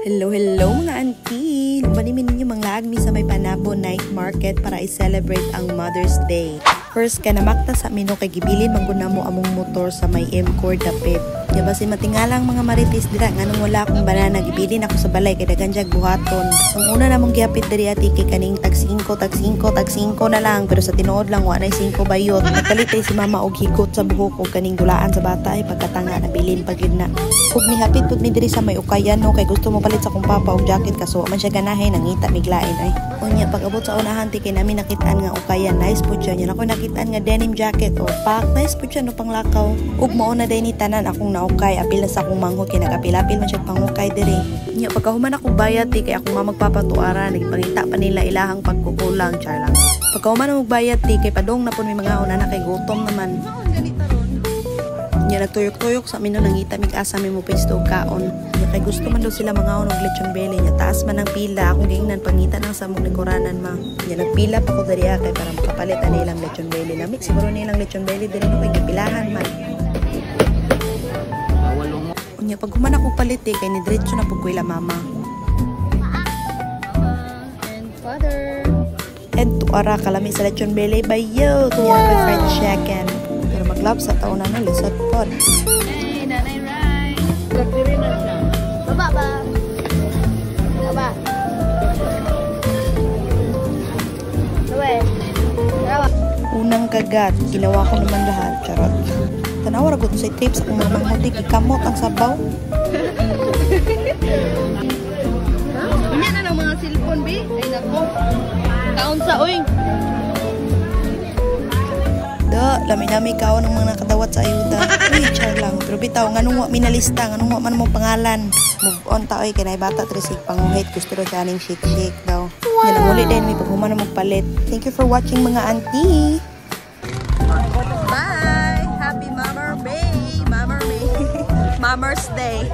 Hello, hello mga auntie! Lumanimin ninyo mga lagmi sa may Panabo Night Market para i-celebrate ang Mother's Day. First, kanamakta sa mino kay gibilin mangguna mo among motor sa may M-Core dapit. Diba si matingalang mga marites dira nganong wala akong banana gibilin ako sa balay kay dagan jag buhaton. Ang una namong giapit diri ati kay kaning tag 5 na lang pero sa tinuod lang wa nay 5 bayot. Nagkalitay si mama og higot sa buhok og kaning dulaan sa bata ay pagkatanga na bilin pagid na. Ug nihapit pud mi diri sa may ukayan no kay gusto mo palit sa kong papa og jacket kaso man siya ganahay nangita miglain ay. Unya pag abot sa unahan ti kay namin nakitaan nga ukayan nice pud siya nya ako nakitaan nga denim jacket o pak nice pud siya no panglakaw. Ug mao na day ni tanan akong naukay apil na sa akong manghod kay nagapil-apil man siya pangukay diri. Nya pagkahuman ako bayad ti kay akong mama magpapatuara nagpangita pa nila ilahang pagkukulang char lang. Pagkahuman mo bayad ti kay padong na pud may mga una na kay gutom naman. Nya nagtuyok-tuyok sa amin no nangita mig-asa mi mo pisto kaon. Nya kay gusto man daw sila mga unog lechon belly nya taas man ang pila akong giingnan pangita nang sa mong lingkuranan ma. Nya nagpila pa ko diri kay para makapalit ani ilang lechon belly na mix siguro nilang lechon belly diri no kay gipilahan man. Nya pag human ako palit kay ni diretso na pud ko ila mama. And father. And tuara kalami sa lechon belly bayo to have a fried chicken. Pero maglab sa taon na no lisod pod. Hey, Nanay Rai. Nagdiri na siya. Baba ba? Baba. Baba. Unang kagat, ginawa ko naman lahat, charot. Tanawa ragot sa trip sa kung mamang hudik, ikamot ang sabaw. Hindi na ng mga cellphone, B. Ay, nako. Kaon sa oing. Lami-lami kao ng mga nakadawat sa ayuda. Uy, char lang. Pero bitaw, nganong wa minalista, nganong wa man mong pangalan. Move on ta, oy, kanay bata, trisig panguhit. Gusto rin kaning shake-shake daw. Yan ang uli din, may paghuman na magpalit. Thank you for watching mga auntie. Bye! Happy Mother's Day! Mother's Day!